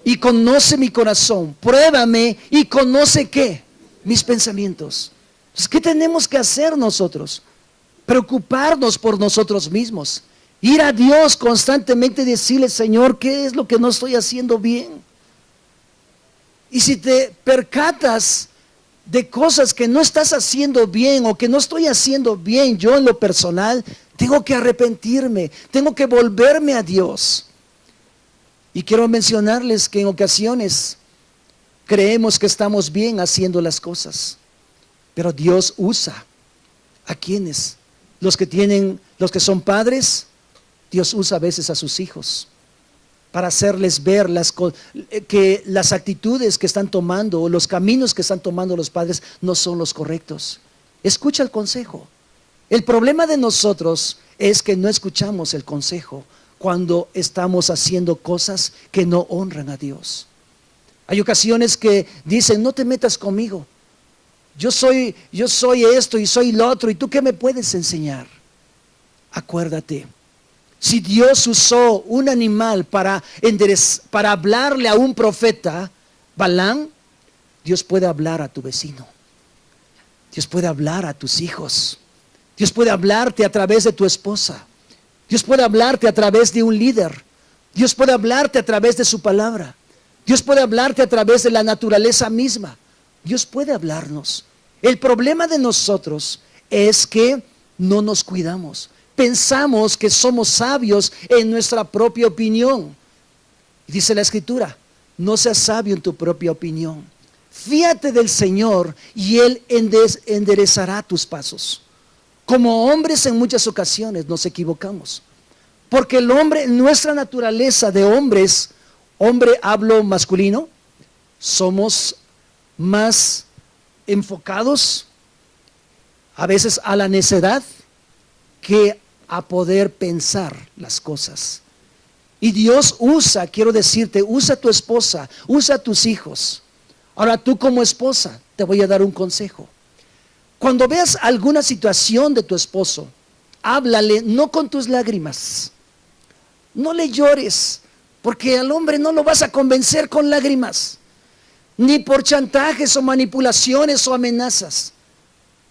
Y conoce mi corazón, pruébame y conoce ¿qué? Mis pensamientos. Entonces, ¿qué tenemos que hacer nosotros? Preocuparnos por nosotros mismos. Ir a Dios constantemente y decirle, Señor, ¿qué es lo que no estoy haciendo bien? Y si te percatas de cosas que no estás haciendo bien o que no estoy haciendo bien yo en lo personal, tengo que arrepentirme, tengo que volverme a Dios. Y quiero mencionarles que en ocasiones creemos que estamos bien haciendo las cosas, pero Dios usa a quienes los que son padres, Dios usa a veces a sus hijos para hacerles ver que las actitudes que están tomando o los caminos que están tomando los padres no son los correctos. Escucha el consejo. El problema de nosotros es que no escuchamos el consejo cuando estamos haciendo cosas que no honran a Dios. Hay ocasiones que dicen, no te metas conmigo. Yo soy esto y soy lo otro, ¿y tú qué me puedes enseñar? Acuérdate, si Dios usó un animal para hablarle a un profeta, Balaam, Dios puede hablar a tu vecino. Dios puede hablar a tus hijos. Dios puede hablarte a través de tu esposa. Dios puede hablarte a través de un líder. Dios puede hablarte a través de su palabra. Dios puede hablarte a través de la naturaleza misma. Dios puede hablarnos. El problema de nosotros es que no nos cuidamos. Pensamos que somos sabios en nuestra propia opinión. Dice la Escritura, no seas sabio en tu propia opinión. Fíate del Señor y Él enderezará tus pasos. Como hombres en muchas ocasiones nos equivocamos. Porque el hombre, nuestra naturaleza de hombres, hombre hablo masculino, somos más enfocados a veces a la necedad que a poder pensar las cosas. Y Dios usa, quiero decirte, usa a tu esposa, usa a tus hijos. Ahora tú como esposa, te voy a dar un consejo. Cuando veas alguna situación de tu esposo, háblale no con tus lágrimas. No le llores, porque al hombre no lo vas a convencer con lágrimas, ni por chantajes o manipulaciones o amenazas.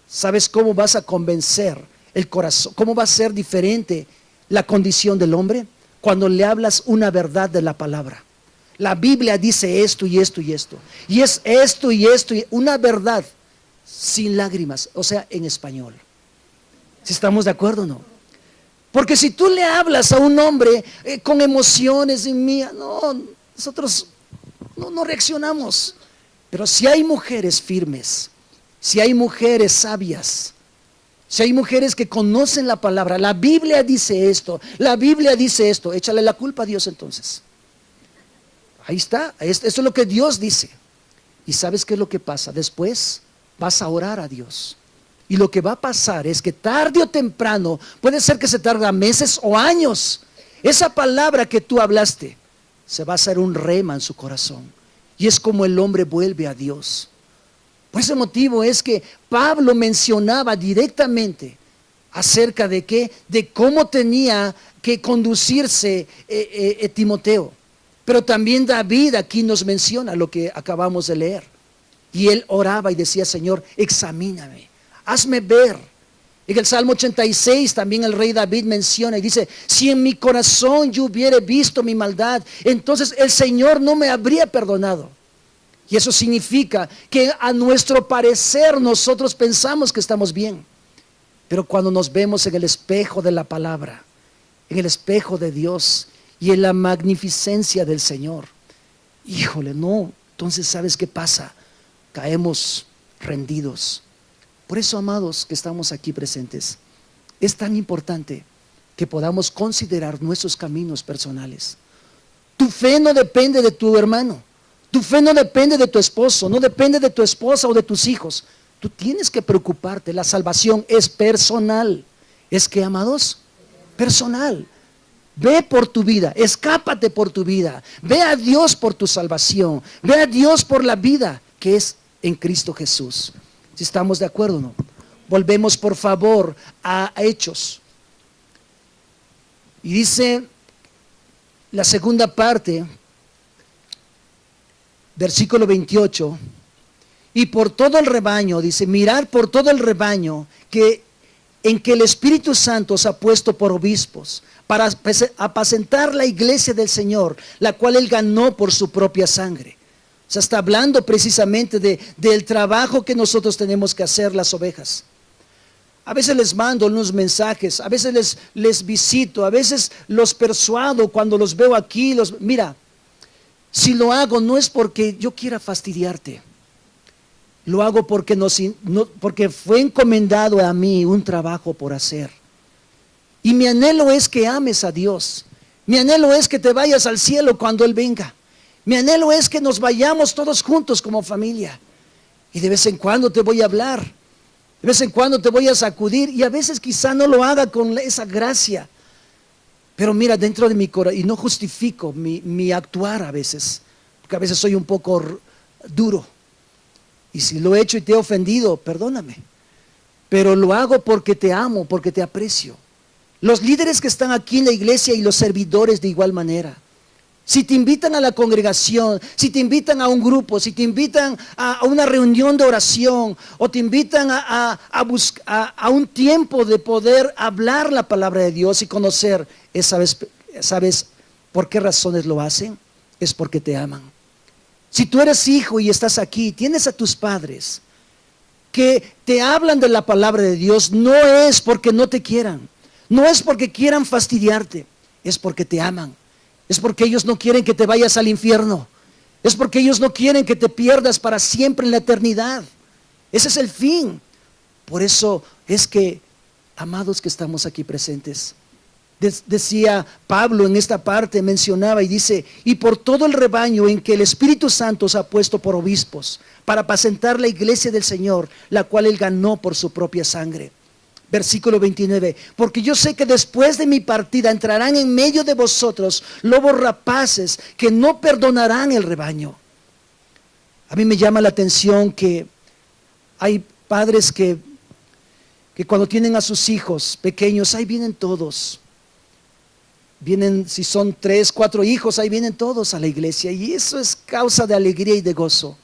¿Sabes cómo vas a convencer el corazón? ¿Cómo va a ser diferente la condición del hombre? Cuando le hablas una verdad de la palabra. La Biblia dice esto y esto y esto. Y es esto y esto, y una verdad sin lágrimas, o sea, en español. ¿Si estamos de acuerdo o no? Porque si tú le hablas a un hombre con emociones en mía, no, nosotros no reaccionamos. Pero si hay mujeres firmes, si hay mujeres sabias, si hay mujeres que conocen la palabra, la Biblia dice esto, la Biblia dice esto, échale la culpa a Dios entonces. Ahí está, esto es lo que Dios dice. ¿Y sabes qué es lo que pasa? Después vas a orar a Dios. Y lo que va a pasar es que tarde o temprano, puede ser que se tarda meses o años, esa palabra que tú hablaste se va a hacer un rema en su corazón. Y es como el hombre vuelve a Dios. Por ese motivo es que Pablo mencionaba directamente acerca de qué, de cómo tenía que conducirse Timoteo. Pero también David aquí nos menciona lo que acabamos de leer. Y él oraba y decía, Señor, examíname, hazme ver. En el Salmo 86 también el rey David menciona y dice, si en mi corazón yo hubiera visto mi maldad, entonces el Señor no me habría perdonado. Y eso significa que a nuestro parecer nosotros pensamos que estamos bien. Pero cuando nos vemos en el espejo de la palabra, en el espejo de Dios y en la magnificencia del Señor, híjole, no, entonces ¿sabes qué pasa? Caemos rendidos. Por eso, amados que estamos aquí presentes, es tan importante que podamos considerar nuestros caminos personales. Tu fe no depende de tu hermano. Tu fe no depende de tu esposo, no depende de tu esposa o de tus hijos. Tú tienes que preocuparte. La salvación es personal. ¿Es que, amados? Personal. Ve por tu vida, escápate por tu vida. Ve a Dios por tu salvación. Ve a Dios por la vida que es en Cristo Jesús. Si estamos de acuerdo o no. Volvemos por favor a Hechos. Y dice la segunda parte, versículo 28, y por todo el rebaño, dice, mirad por todo el rebaño en que el Espíritu Santo os ha puesto por obispos, para apacentar la iglesia del Señor, la cual Él ganó por su propia sangre. O sea, está hablando precisamente del trabajo que nosotros tenemos que hacer las ovejas. A veces les mando unos mensajes, a veces les visito, a veces los persuado cuando los veo aquí. Mira, si lo hago no es porque yo quiera fastidiarte. Lo hago porque fue encomendado a mí un trabajo por hacer. Y mi anhelo es que ames a Dios. Mi anhelo es que te vayas al cielo cuando Él venga. Mi anhelo es que nos vayamos todos juntos como familia. Y de vez en cuando te voy a hablar. De vez en cuando te voy a sacudir. Y a veces quizá no lo haga con esa gracia. Pero mira, dentro de mi corazón, y no justifico mi actuar a veces. Porque a veces soy un poco duro. Y si lo he hecho y te he ofendido, perdóname. Pero lo hago porque te amo, porque te aprecio. Los líderes que están aquí en la iglesia y los servidores de igual manera. Si te invitan a la congregación, si te invitan a un grupo, si te invitan a una reunión de oración o te invitan a un tiempo de poder hablar la palabra de Dios y conocer, ¿sabes por qué razones lo hacen? Es porque te aman. Si tú eres hijo y estás aquí, tienes a tus padres que te hablan de la palabra de Dios, no es porque no te quieran. No es porque quieran fastidiarte, es porque te aman. Es porque ellos no quieren que te vayas al infierno. Es porque ellos no quieren que te pierdas para siempre en la eternidad. Ese es el fin. Por eso es que, amados que estamos aquí presentes, decía Pablo en esta parte, mencionaba y dice, y por todo el rebaño en que el Espíritu Santo os ha puesto por obispos, para apacentar la iglesia del Señor, la cual Él ganó por su propia sangre. Versículo 29, porque yo sé que después de mi partida entrarán en medio de vosotros lobos rapaces que no perdonarán el rebaño. A mí me llama la atención que hay padres que cuando tienen a sus hijos pequeños, ahí vienen todos. Vienen, si son 3, 4 hijos, ahí vienen todos a la iglesia. Y eso es causa de alegría y de gozo.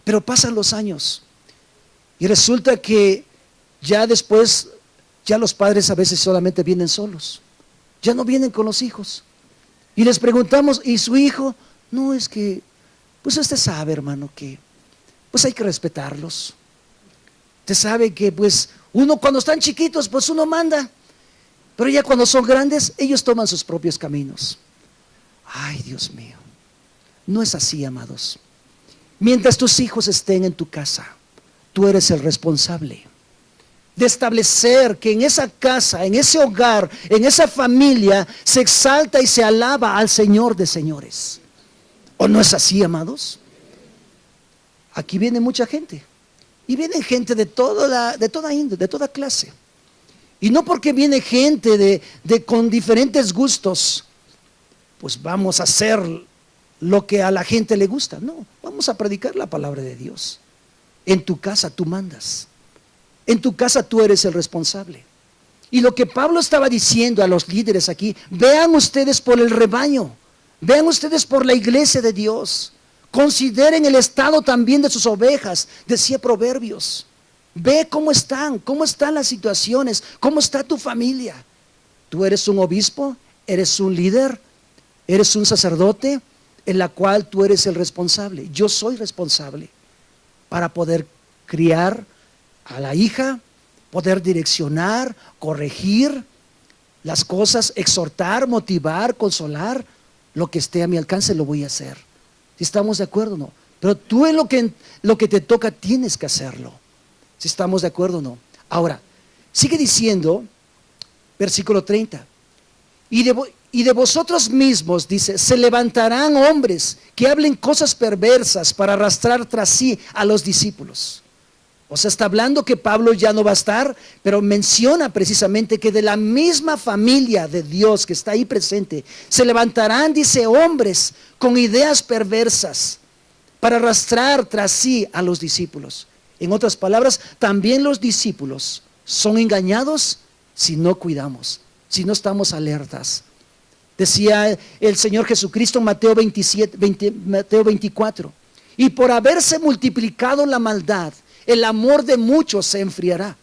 Pero pasan los años. Y resulta que ya después, ya los padres a veces solamente vienen solos. Ya no vienen con los hijos. Y les preguntamos, ¿y su hijo? No, es que, pues usted sabe, hermano, que pues hay que respetarlos. Usted sabe que pues uno cuando están chiquitos, pues uno manda. Pero ya cuando son grandes, ellos toman sus propios caminos. Ay, Dios mío. No es así, amados. Mientras tus hijos estén en tu casa, tú eres el responsable de establecer que en esa casa, en ese hogar, en esa familia, se exalta y se alaba al Señor de señores. ¿O no es así, amados? Aquí viene mucha gente. Y viene gente de toda índole, de toda clase. Y no porque viene gente con diferentes gustos, pues vamos a hacer lo que a la gente le gusta. No, vamos a predicar la palabra de Dios. En tu casa tú mandas. En tu casa tú eres el responsable. Y lo que Pablo estaba diciendo a los líderes aquí, vean ustedes por el rebaño, vean ustedes por la iglesia de Dios, consideren el estado también de sus ovejas, decía Proverbios. Ve cómo están las situaciones, cómo está tu familia. Tú eres un obispo, eres un líder, eres un sacerdote en la cual tú eres el responsable. Yo soy responsable para poder criar a la hija, poder direccionar, corregir las cosas, exhortar, motivar, consolar. Lo que esté a mi alcance lo voy a hacer. Si estamos de acuerdo o no. Pero tú en lo que te toca tienes que hacerlo. Si estamos de acuerdo o no. Ahora, sigue diciendo, versículo 30. Y de vosotros mismos, dice, se levantarán hombres que hablen cosas perversas para arrastrar tras sí a los discípulos. O sea, está hablando que Pablo ya no va a estar, pero menciona precisamente que de la misma familia de Dios que está ahí presente, se levantarán, dice, hombres con ideas perversas para arrastrar tras sí a los discípulos. En otras palabras, también los discípulos son engañados si no cuidamos, si no estamos alertas. Decía el Señor Jesucristo en Mateo 24, y por haberse multiplicado la maldad, el amor de muchos se enfriará.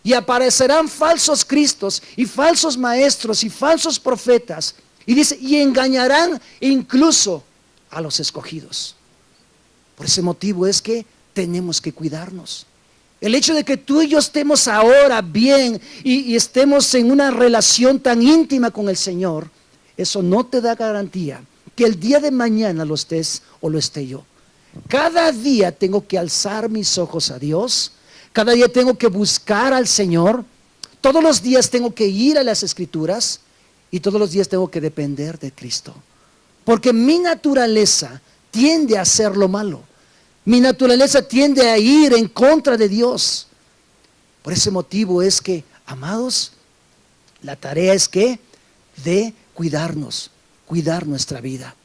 Y aparecerán falsos cristos y falsos maestros y falsos profetas. Y dice, y engañarán incluso a los escogidos. Por ese motivo es que tenemos que cuidarnos. El hecho de que tú y yo estemos ahora bien y estemos en una relación tan íntima con el Señor, eso no te da garantía que el día de mañana lo estés o lo esté yo. Cada día tengo que alzar mis ojos a Dios. Cada día tengo que buscar al Señor. Todos los días tengo que ir a las Escrituras y todos los días tengo que depender de Cristo. Porque mi naturaleza tiende a hacer lo malo. Mi naturaleza tiende a ir en contra de Dios. Por ese motivo es que, amados, la tarea es que de cuidarnos, cuidar nuestra vida.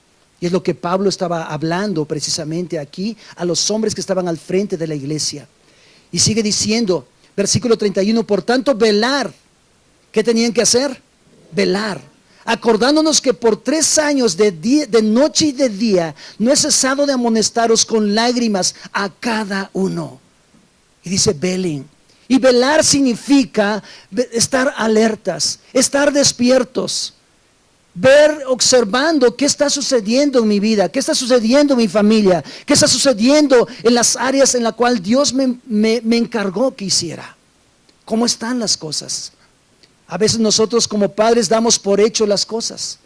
Y es lo que Pablo estaba hablando precisamente aquí a los hombres que estaban al frente de la iglesia. Y sigue diciendo, versículo 31, por tanto, velar. ¿Qué tenían que hacer? Velar. Acordándonos que por 3 años de noche y de día no he cesado de amonestaros con lágrimas a cada uno. Y dice, velen. Y velar significa estar alertas, estar despiertos, ver, observando qué está sucediendo en mi vida, qué está sucediendo en mi familia, qué está sucediendo en las áreas en las cuales Dios me encargó que hiciera. ¿Cómo están las cosas? A veces nosotros como padres damos por hecho las cosas.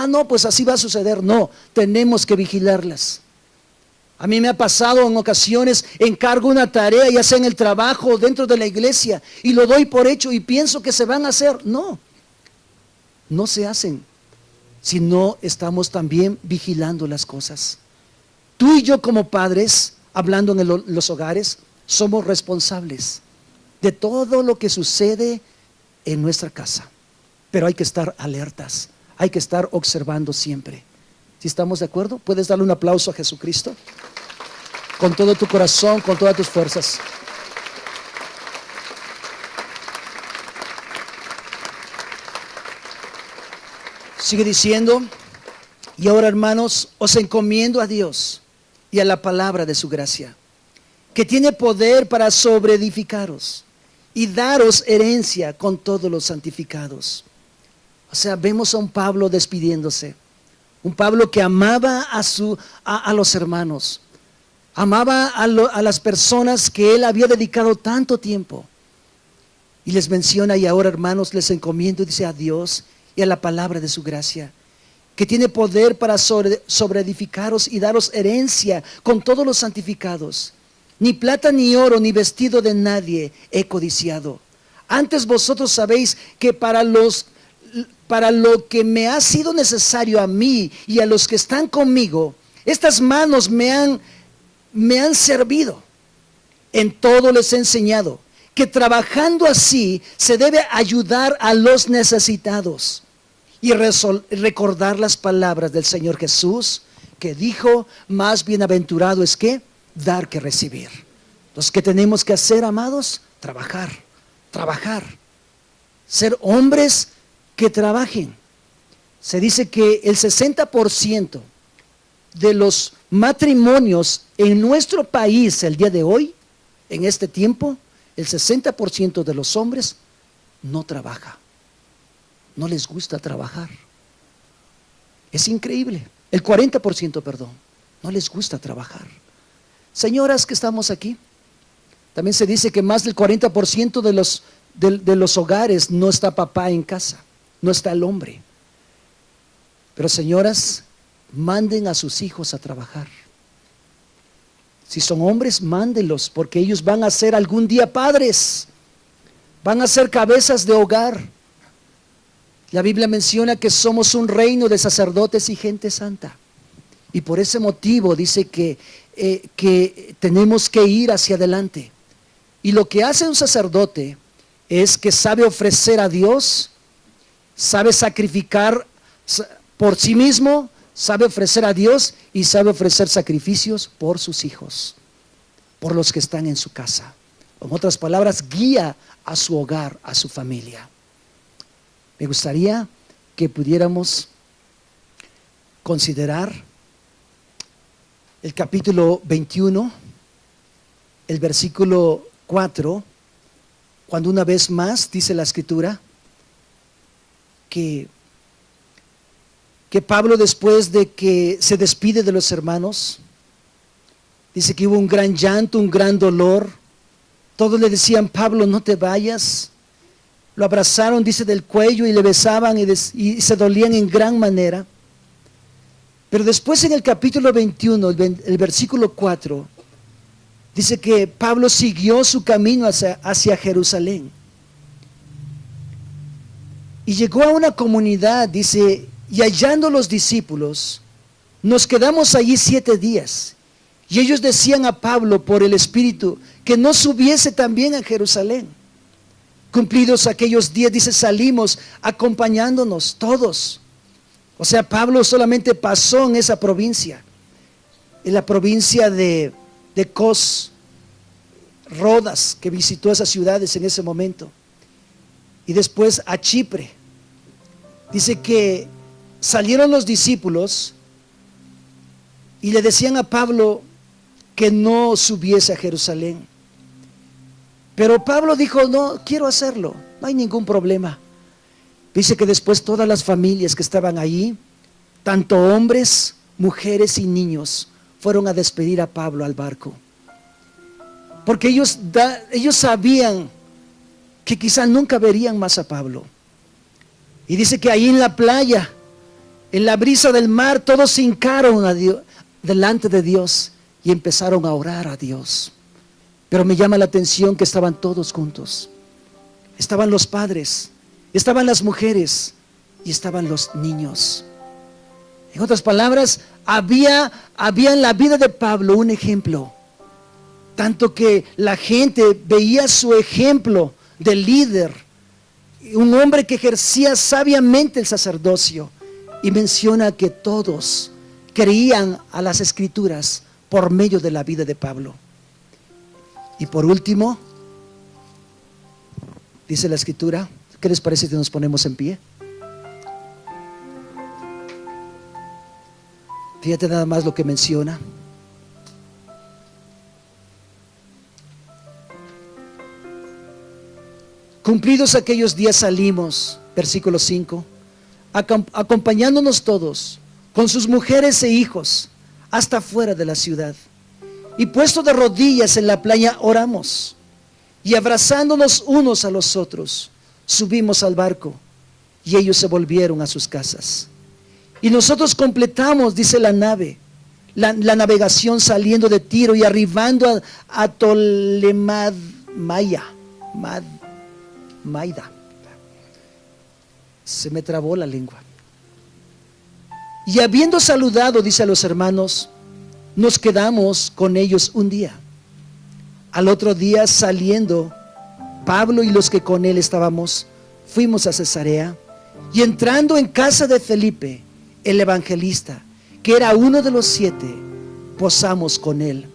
No, pues así va a suceder. No, tenemos que vigilarlas. A mí me ha pasado en ocasiones, encargo una tarea, ya sea en el trabajo o dentro de la iglesia, y lo doy por hecho y pienso que se van a hacer. No, no se hacen, si no estamos también vigilando las cosas. Tú y yo como padres, hablando en los hogares, somos responsables de todo lo que sucede en nuestra casa. Pero hay que estar alertas, hay que estar observando siempre. ¿Sí estamos de acuerdo? ¿Puedes darle un aplauso a Jesucristo? Con todo tu corazón, con todas tus fuerzas. Sigue diciendo, y ahora, hermanos, os encomiendo a Dios y a la palabra de su gracia, que tiene poder para sobreedificaros y daros herencia con todos los santificados. O sea, vemos a un Pablo despidiéndose. Un Pablo que amaba a los hermanos, amaba a las personas que él había dedicado tanto tiempo. Y les menciona, y ahora, hermanos, les encomiendo, dice, a Dios y a la palabra de su gracia, que tiene poder para sobreedificaros y daros herencia con todos los santificados. Ni plata ni oro ni vestido de nadie he codiciado. Antes vosotros sabéis que para lo que me ha sido necesario a mí y a los que están conmigo, estas manos me han servido. En todo les he enseñado que trabajando así se debe ayudar a los necesitados y recordar las palabras del Señor Jesús, que dijo, más bienaventurado es que dar que recibir. Entonces, ¿qué tenemos que hacer, amados? Trabajar, ser hombres que trabajen. Se dice que el 60% de los matrimonios en nuestro país el día de hoy, en este tiempo, el 60% de los hombres no trabaja. No les gusta trabajar. Es increíble. El 40%, perdón, no les gusta trabajar. Señoras que estamos aquí, también se dice que más del 40% de los hogares no está papá en casa, no está el hombre. Pero señoras, manden a sus hijos a trabajar. Si son hombres, mándenlos, porque ellos van a ser algún día padres, van a ser cabezas de hogar. La Biblia menciona que somos un reino de sacerdotes y gente santa. Y por ese motivo dice que tenemos que ir hacia adelante. Y lo que hace un sacerdote es que sabe ofrecer a Dios, sabe sacrificar por sí mismo, sabe ofrecer a Dios y sabe ofrecer sacrificios por sus hijos, por los que están en su casa. En otras palabras, guía a su hogar, a su familia. Me gustaría que pudiéramos considerar el capítulo 21, el versículo 4, cuando una vez más dice la Escritura que Pablo, después de que se despide de los hermanos, dice que hubo un gran llanto, un gran dolor. Todos le decían, Pablo, no te vayas. Lo abrazaron, dice, del cuello y le besaban y se dolían en gran manera. Pero después, en el capítulo 21, el versículo 4, dice que Pablo siguió su camino hacia Jerusalén. Y llegó a una comunidad, dice, y hallando los discípulos, nos quedamos allí 7 días. Y ellos decían a Pablo por el Espíritu que no subiese también a Jerusalén. Cumplidos aquellos días, dice, salimos acompañándonos todos. O sea, Pablo solamente pasó en esa provincia, en la provincia de Cos, Rodas, que visitó esas ciudades en ese momento. Y después a Chipre. Dice que salieron los discípulos y le decían a Pablo que no subiese a Jerusalén. Pero Pablo dijo, no, quiero hacerlo, no hay ningún problema. Dice que después todas las familias que estaban allí, tanto hombres, mujeres y niños, fueron a despedir a Pablo al barco. Porque ellos sabían que quizá nunca verían más a Pablo. Y dice que ahí en la playa, en la brisa del mar, todos se hincaron a Dios, delante de Dios y empezaron a orar a Dios. Pero me llama la atención que estaban todos juntos. Estaban los padres, estaban las mujeres y estaban los niños. En otras palabras, había en la vida de Pablo un ejemplo. Tanto que la gente veía su ejemplo de líder, un hombre que ejercía sabiamente el sacerdocio, y menciona que todos creían a las Escrituras por medio de la vida de Pablo. Y por último, dice la Escritura, ¿qué les parece si nos ponemos en pie? Fíjate nada más lo que menciona. Cumplidos aquellos días salimos, versículo 5, acompañándonos todos, con sus mujeres e hijos, hasta fuera de la ciudad. Y puesto de rodillas en la playa, oramos. Y abrazándonos unos a los otros, subimos al barco, y ellos se volvieron a sus casas. Y nosotros completamos, dice la nave, la navegación saliendo de Tiro y arribando a Maida. Se me trabó la lengua. Y habiendo saludado, dice a los hermanos, nos quedamos con ellos un día. Al otro día, saliendo, Pablo y los que con él estábamos, fuimos a Cesarea, y entrando en casa de Felipe, el evangelista, que era uno de los 7, posamos con él.